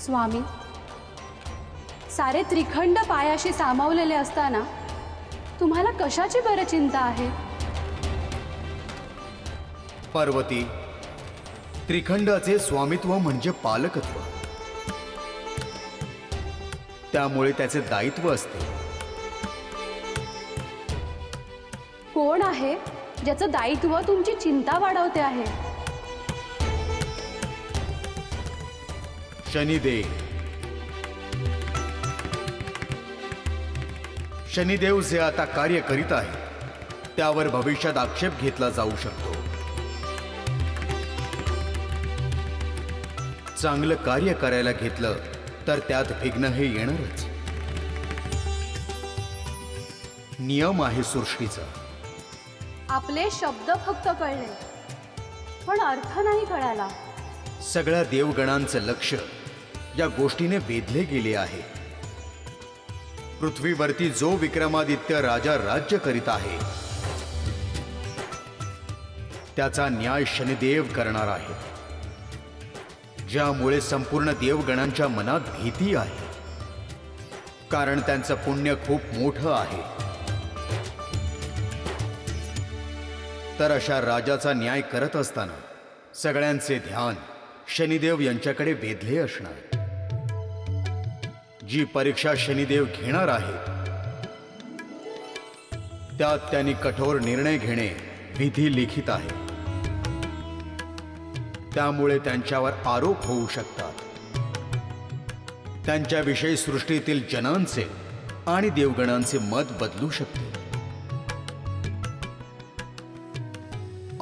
स्वामी, सारे त्रिखंड पायाशी सामावलेले असताना तुम्हाला कशाची बरं चिंता आहे? पार्वती, त्रिखंडाचे स्वामित्व म्हणजे पालकत्व, त्यामुळे त्याचे दायित्व असते. कोण आहे ज्याचं दायित्व तुमची चिंता वाढवते आहे? शनिदेव. शनिदेव जे आता कार्य करीत आहे त्यावर भविष्यात आक्षेप घेतला जाऊ शकतो. चांगलं कार्य करायला घेतलं तर त्यात विघ्न हे येणारच. नियम आहे सृष्टीचा. आपले शब्द फक्त कळले पण अर्थ नाही कळाला. सगळ्या देवगणांचं लक्ष या गोष्टीने वेधले गेले आहे. पृथ्वीवरती जो विक्रमादित्य राजा राज्य करीत आहे त्याचा न्याय शनिदेव करणार आहे, ज्यामुळे संपूर्ण देवगणांच्या मनात भीती आहे. कारण त्यांचं पुण्य खूप मोठं आहे. तर अशा राजाचा न्याय करत असताना सगळ्यांचे ध्यान शनिदेव यांच्याकडे वेधले असणार. जी परीक्षा शनिदेव घेणार आहे त्यात त्यांनी कठोर निर्णय घेणे विधी लिखित आहे. त्यामुळे त्यांच्यावर आरोप होऊ शकतात. त्यांच्याविषयी सृष्टीतील जनांचे आणि देवगणांचे मत बदलू शकते.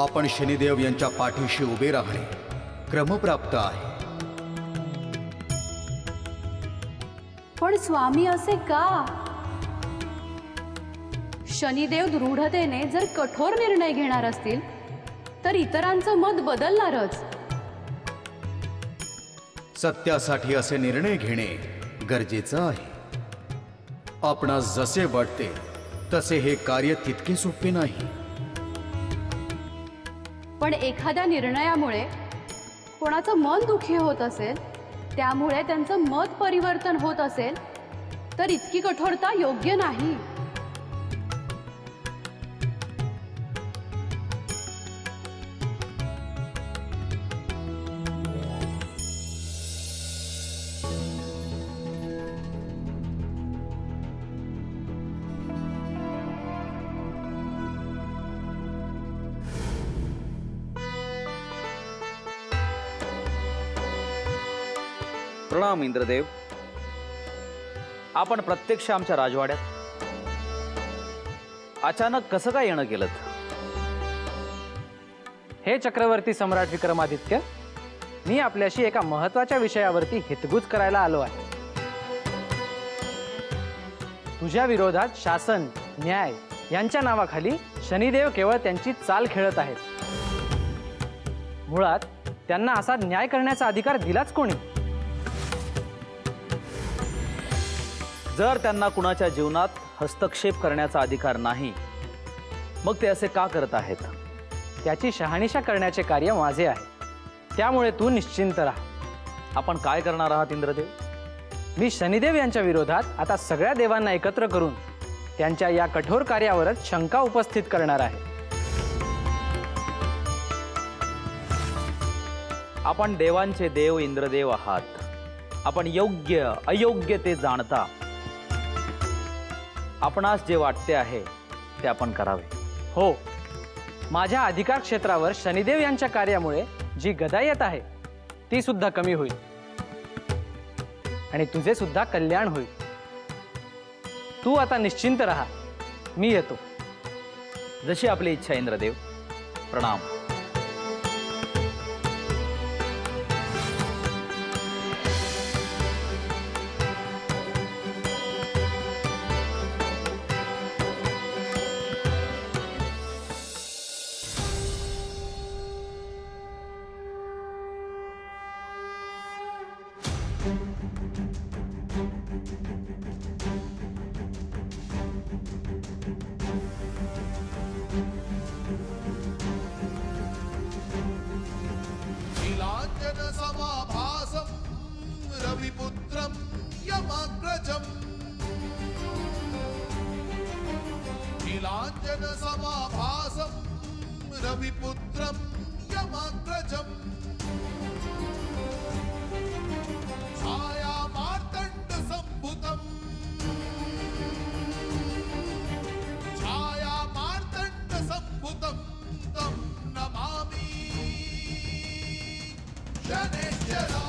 आपण शनिदेव यांच्या पाठीशी उभे राहणे क्रमप्राप्त आहे. पण स्वामी, असे का? शनिदेव दृढतेने जर कठोर निर्णय घेणार असतील तर इतरांचं मत बदलणारच. सत्यासाठी असे निर्णय घेणे गरजेचं आहे. आपणास जसे वाटते तसे हे कार्य तितके सोपे नाही. पण एखाद्या निर्णयामुळे कोणाचं मन दुखी होत असेल, त्यामुळे त्यांचं मत परिवर्तन होत असेल तर इतकी कठोरता योग्य नाही. प्रणाम इंद्रदेव. आपण प्रत्यक्ष आमच्या राजवाड्यात अचानक कसं काय येणं केलं? हे चक्रवर्ती सम्राट विक्रमादित्य, मी आपल्याशी एका महत्त्वाच्या विषयावरती हितगुज करायला आलो आहे. तुझ्या विरोधात शासन, न्याय यांच्या नावाखाली शनिदेव केवळ त्यांची चाल खेळत आहेत. मुळात त्यांना असा न्याय करण्याचा अधिकार दिलाच कोणी? जर त्यांना कुणाच्या जीवनात हस्तक्षेप करण्याचा अधिकार नाही, मग ते असे का करत आहेत? त्याची शहानिशा करण्याचे कार्य माझे आहे. त्यामुळे तू निश्चिंत राहा. आपण काय करणार आहात इंद्रदेव? मी शनिदेव यांच्या विरोधात आता सगळ्या देवांना एकत्र करून त्यांच्या या कठोर कार्यावरच शंका उपस्थित करणार आहे. आपण देवांचे देव इंद्रदेव आहात. आपण योग्य अयोग्य ते जाणता. आपणास जे वाटते आहे ते आपण करावे. हो, माझ्या अधिकार क्षेत्रावर शनिदेव यांच्या कार्यामुळे जी गदा येत आहे ती सुद्धा कमी होईल आणि तुझे सुद्धा कल्याण होईल. तू आता निश्चिंत राहा. मी येतो. जशी आपली इच्छा इंद्रदेव. प्रणाम. रविपुत्रं यमाग्रजम् नीलाञ्जनसमाभासं रविपुत्रं यमाग्रजम् छायामार्तण्डसम्भुतम् छायामार्तण्डसम्भुतं तं नमामि शनैश्चरा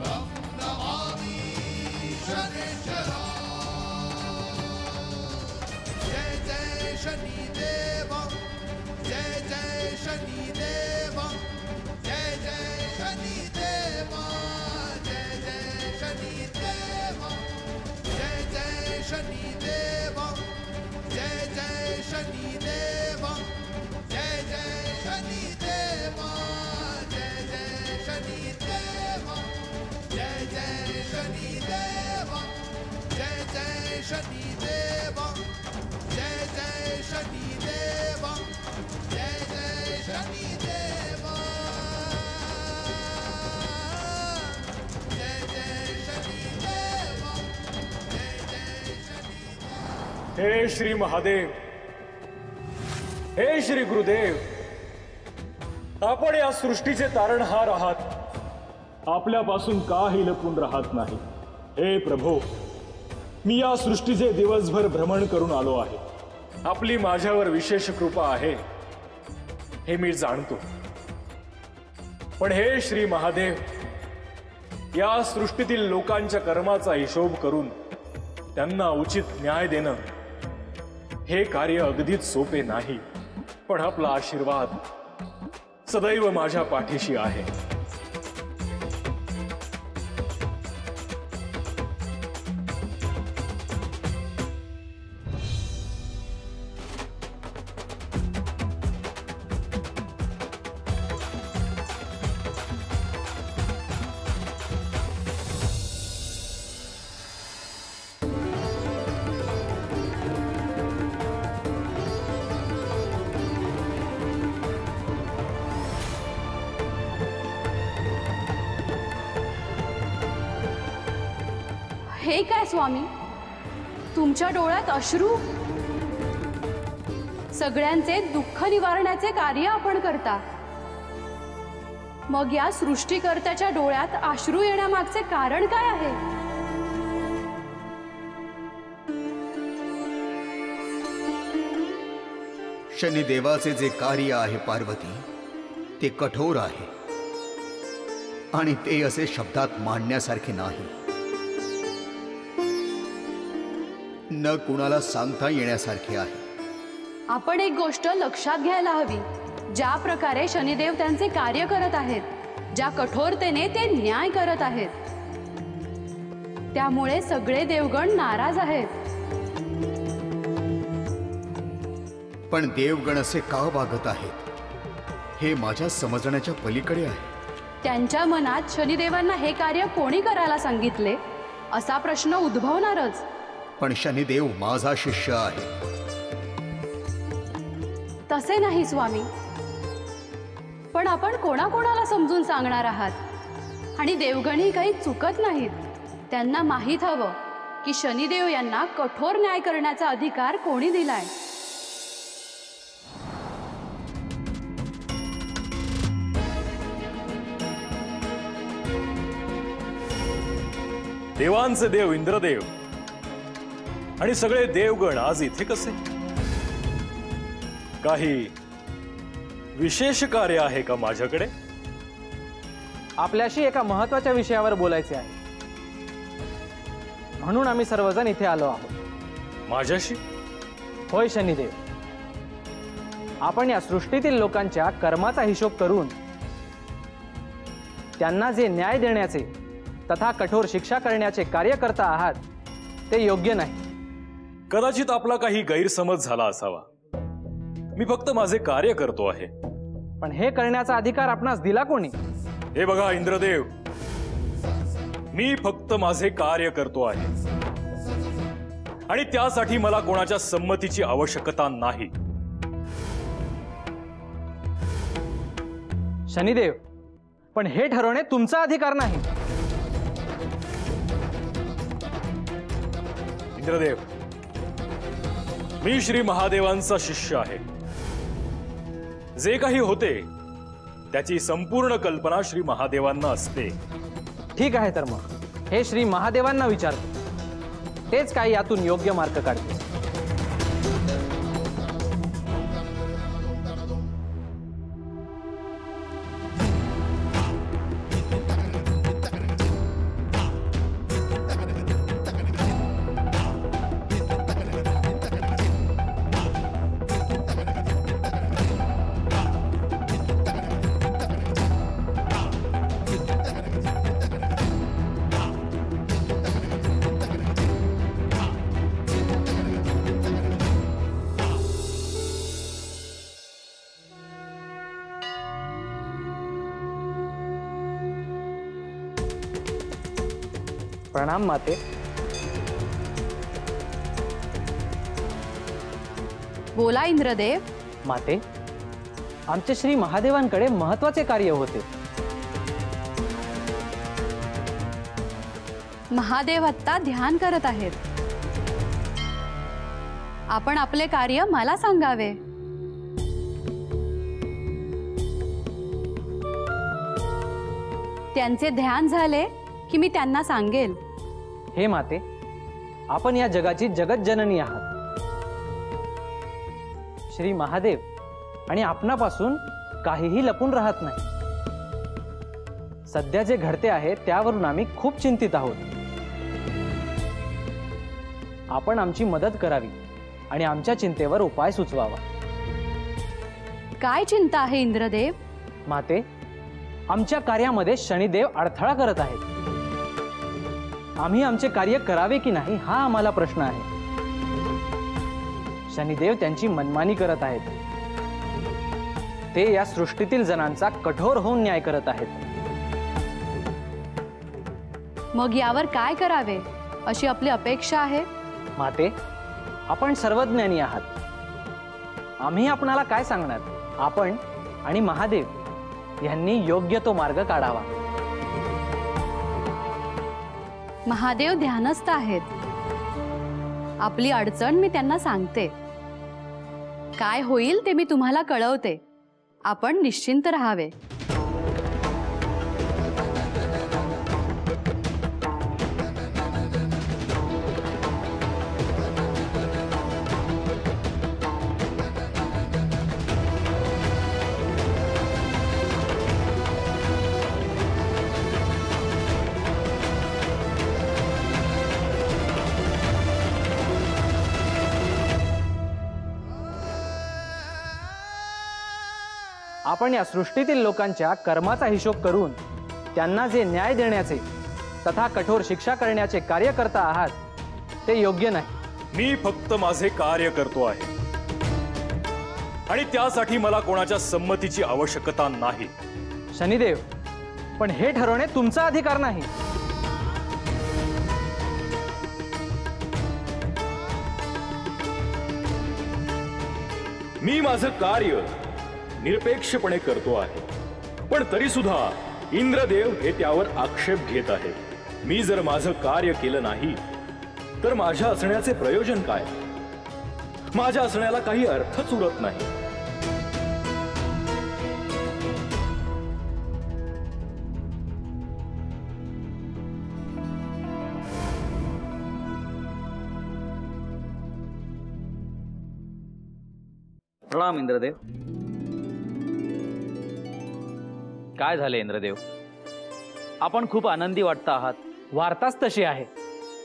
तं नमामि शनैश्चरा जय जय शनिदेव जय जय शनिदेव जय जय शनिदेव जय जय शनिदेव जय जय शनिदेव जय जय शनिदेव जय जय शनिदेव जय जय शनिदेव जय जय शनिदेव जय जय शनिदेव जय जय शनिदेव जय जय शनिदेव जय जय शनिदेव जय जय शनिदेव। हे श्री महादेव, हे श्री गुरुदेव, आपण या सृष्टीचे तारणहार आहात. आपल्यापासून काही लपून राहत नाही. हे प्रभो, मी या सृष्टीचे दिवसभर भ्रमण करून आलो आहे. आपली माझ्यावर विशेष कृपा आहे हे मी जाणतो. पण हे श्री महादेव, या सृष्टीतील लोकांच्या कर्माचा हिशोब करून त्यांना उचित न्याय देणं हे कार्य अगदीच सोपे नाही. पण आपला आशीर्वाद सदैव माझ्या पाठीशी आहे. हे काय स्वामी, तुमच्या डोळ्यात अश्रू? सगळ्यांचे दुःख निवारण्याचे कार्य आपण करता, मग या सृष्टीकर्त्याच्या डोळ्यात अश्रू येण्यामागचे कारण काय आहे? शनिदेवाचे जे कार्य आहे पार्वती, ते कठोर आहे आणि ते असे शब्दात मांडण्यासारखे नाही. न कुणाला सांगता येण्यासारखे आहे. आपण एक गोष्ट लक्षात घ्यायला हवी. ज्या प्रकारे शनिदेव त्यांचे कार्य करत आहेत, ज्या कठोरतेने ते न्याय करत आहेत, त्यामुळे सगळे देवगण नाराज आहेत. पण देवगण असे का वागत आहेत हे माझ्या समजण्याच्या पलीकडे आहे. त्यांच्या मनात शनिदेवांना हे कार्य कोणी करायला सांगितले असा प्रश्न उद्भवणारच. पण शनिदेव माझा शिष्य आहे. तसे नाही स्वामी, पण आपण कोणाकोणाला समजून सांगणार आहात? आणि देवगणही काही चुकत नाहीत. त्यांना माहीत हवं की शनिदेव यांना कठोर न्याय करण्याचा अधिकार कोणी दिलाय. देवांचे देव इंद्रदेव आणि सगळे देवगण आज इथे कसे? काही विशेष कार्य आहे का माझ्याकडे? आपल्याशी एका महत्वाच्या विषयावर बोलायचे आहे, म्हणून आम्ही सर्वजण इथे आलो आहोत. माझ्याशी? होय शनिदेव, आपण या सृष्टीतील लोकांच्या कर्माचा हिशोब करून त्यांना जे न्याय देण्याचे तथा कठोर शिक्षा करण्याचे कार्य करता आहात ते योग्य नाही. कदाचित आपला काही गैरसमज झाला असावा. मी फक्त माझे कार्य करतो आहे. पण हे करण्याचा अधिकार आपणास दिला कोणी? हे बघा इंद्रदेव, मी फक्त माझे कार्य करतो आहे आणि त्यासाठी मला कोणाच्या संमतीची आवश्यकता नाही. शनिदेव, पण हे ठरवणे तुमचा अधिकार नाही. इंद्रदेव, मी श्री महादेवांचा शिष्य आहे. जे काही होते त्याची संपूर्ण कल्पना श्री महादेवांना असते. ठीक आहे, तर मग हे श्री महादेवांना विचारतो. तेच काही यातून योग्य मार्ग काढते. प्रणाम माते. बोला इंद्रदेव. माते, आमचे श्री महादेवांकडे महत्वाचे कार्य होते. महादेव आत्ता ध्यान करत आहेत. आपण आपले कार्य मला सांगावे. त्यांचे ध्यान झाले की मी त्यांना सांगेल. हे माते, आपण या जगाची जगज्जननी आहात. श्री महादेव आणि आपणापासून काहीही लपून राहत नाही. सध्या जे घडते आहे त्यावरून आम्ही खूप चिंतित आहोत. आपण आमची मदत करावी आणि आमच्या चिंतेवर उपाय सुचवावा. काय चिंता आहे इंद्रदेव? माते, आमच्या कार्यामध्ये शनिदेव अडथळा करत आहेत. आम्ही आमचे कार्य करावे की नाही हा आम्हाला प्रश्न आहे. शनिदेव त्यांची मनमानी करत आहेत. ते या सृष्टीतील जणांचा कठोर होऊन न्याय करत आहेत. मग यावर काय करावे अशी आपली अपेक्षा आहे? माते, आपण सर्वज्ञानी आहात. आम्ही आपणाला काय सांगणार? आपण आणि महादेव यांनी योग्य तो मार्ग काढावा. महादेव ध्यानस्थ आहेत. आपली अडचण मी त्यांना सांगते. काय होईल ते मी तुम्हाला कळवते. आपण निश्चिंत राहावे. आपण या सृष्टीतील लोकांच्या कर्माचा हिशोब करून त्यांना जे न्याय देण्याचे तथा कठोर शिक्षा करण्याचे कार्य करता आहात ते योग्य नाही. मी फक्त माझे कार्य करतो आहे आणि त्यासाठी मला कोणाच्या संमतीची आवश्यकता नाही. शनिदेव, पण हे ठरवणे तुमचा अधिकार नाही. मी माझं कार्य निरपेक्षपणे करतो आहे, पण तरी सुद्धा इंद्रदेव हे त्यावर आक्षेप घेत आहे. मी जर माझं कार्य केलं नाही तर माझ्या असण्याचे प्रयोजन काय? माझ्या असण्याला काही अर्थच उरत नाही. प्रणाम इंद्रदेव. काय झाले इंद्रदेव? आपण खूप आनंदी वाटता आहात. वार्ताच तशी आहे.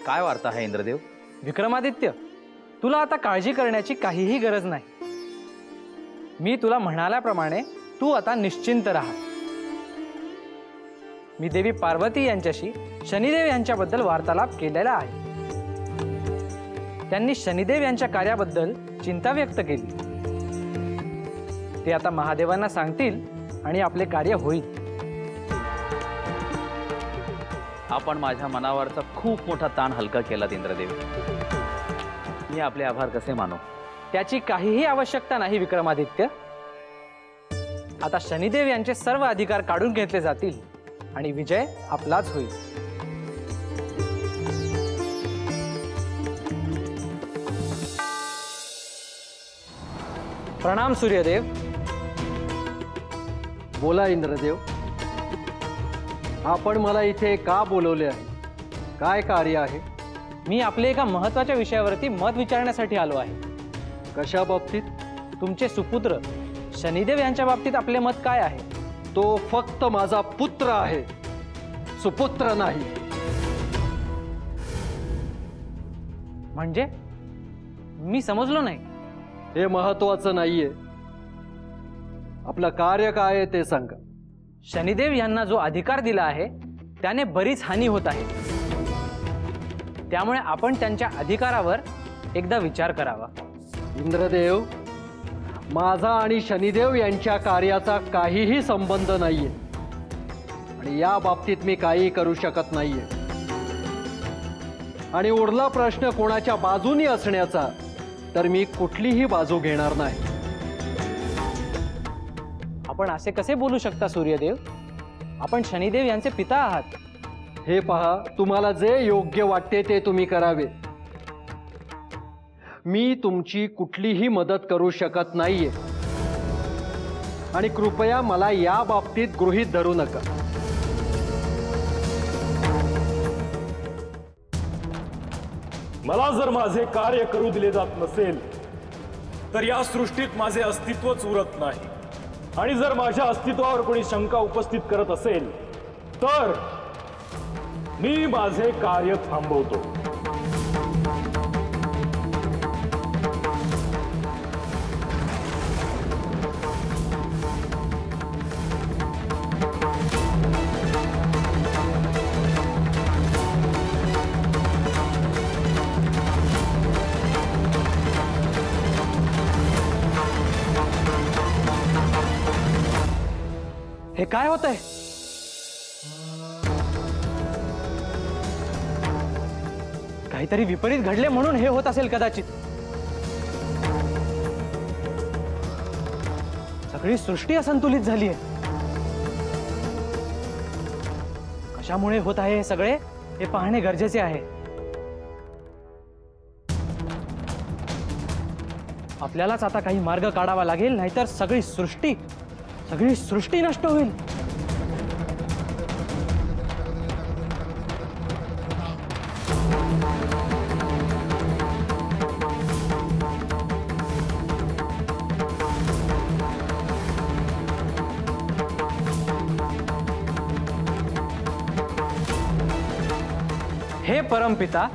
काय वार्ता आहे इंद्रदेव? विक्रमादित्य, तुला आता काळजी करण्याची काहीही गरज नाही. मी तुला म्हणाल्याप्रमाणे तू आता निश्चिंत राहा. मी देवी पार्वती यांच्याशी शनिदेव यांच्याबद्दल वार्तालाप केलेला आहे. त्यांनी शनिदेव यांच्या कार्याबद्दल चिंता व्यक्त केली. ते आता महादेवांना सांगतील आणि आपले कार्य होईल. आपण माझ्या मनावरचा खूप मोठा ताण हलका केला इंद्रदेव. मी आपले आभार कसे मानू? त्याची काहीही आवश्यकता नाही विक्रमादित्य. आता शनिदेव यांचे सर्व अधिकार काढून घेतले जातील आणि विजय आपलाच होईल. प्रणाम सूर्यदेव. बोला इंद्रदेव. आपण मला इथे का बोलवले आहे? काय कार्य आहे? मी आपले एका महत्त्वाच्या विषयावरती मत विचारण्यासाठी आलो आहे. कशा बाबतीत? तुमचे सुपुत्र शनिदेव यांच्या बाबतीत आपले मत काय आहे? तो फक्त माझा पुत्र आहे, सुपुत्र नाही. म्हणजे मी समजलो नाही. हे महत्वाचं नाहीये. आपलं कार्य काय आहे ते सांगा. शनिदेव यांना जो अधिकार दिला आहे त्याने बरीच हानी होत आहे. त्यामुळे आपण त्यांच्या अधिकारावर एकदा विचार करावा. इंद्रदेव, माझा आणि शनिदेव यांच्या कार्याचा काहीही संबंध नाहीये आणि या बाबतीत मी काही करू शकत नाहीये. आणि उरला प्रश्न कोणाच्या बाजूनी असण्याचा, तर मी कुठलीही बाजू घेणार नाही. आपण असे कसे बोलू शकता सूर्यदेव? आपण शनिदेव यांचे पिता आहात. हे पहा, तुम्हाला जे योग्य वाटते ते तुम्ही करावे. मी तुमची कुठलीही मदत करू शकत नाहीये आणि कृपया मला या बाबतीत गृहीत धरू नका. मला जर माझे कार्य करू दिले जात नसेल तर या सृष्टीत माझे अस्तित्वच उरत नाही. आणि जर माझ्या अस्तित्वावर कोणी शंका उपस्थित करत असेल तर मी माझे कार्य थांबवतो. हे काय होतंय? काहीतरी विपरीत घडले म्हणून हे होत असेल कदाचित. सगळी सृष्टी असंतुलित झाली आहे. कशामुळे होत आहे हे सगळे हे पाहणे गरजेचे आहे. आपल्यालाच आता काही मार्ग काढावा लागेल, नाहीतर सगळी सृष्टी नष्ट होईल. हे परमपिता,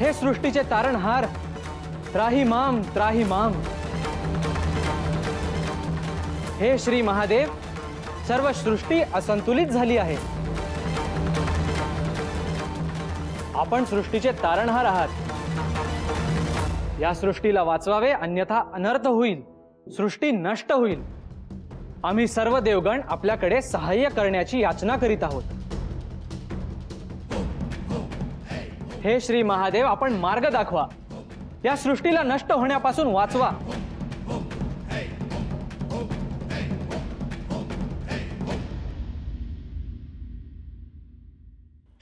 हे सृष्टीचे तारणहार, त्राही माम त्राही माम. हे श्री महादेव, सर्व सृष्टी असंतुलित झाली आहे. आपण सृष्टीचे तारणहार आहात. या सृष्टीला वाचवावे, अन्यथा अनर्थ होईल, सृष्टी नष्ट होईल. आम्ही सर्व देवगण आपल्याकडे सहाय्य करण्याची याचना करीत आहोत. हे श्री महादेव, आपण मार्ग दाखवा. या सृष्टीला नष्ट होण्यापासून वाचवा.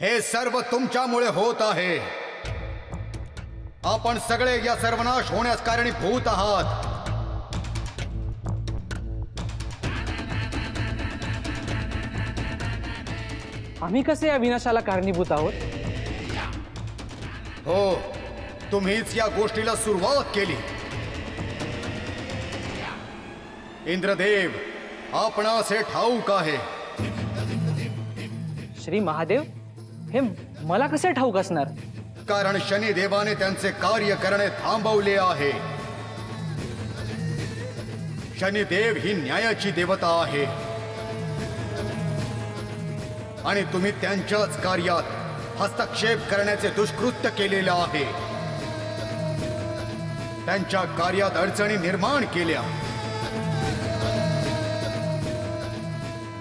हे सर्व तुमच्यामुळे होत आहे. आपण सगळे या सर्वनाश होण्यास कारणीभूत आहात. आम्ही कसे या विनाशाला कारणीभूत आहोत? हो, तुम्हीच या गोष्टीला सुरुवात केली. इंद्रदेव, आपणास हे ठाऊक आहे. श्री महादेव, हे मला कसे ठाऊक असणार? कारण शनिदेवाने त्यांचे कार्य करणे थांबवले आहे. शनिदेव ही न्यायाची देवता आहे आणि तुम्ही त्यांच्याच कार्यात हस्तक्षेप करण्याचे दुष्कृत्य केलेले आहे. त्यांच्या कार्यात अडचणी निर्माण केल्या.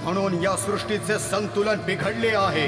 म्हणून या सृष्टीचे संतुलन बिघडले आहे.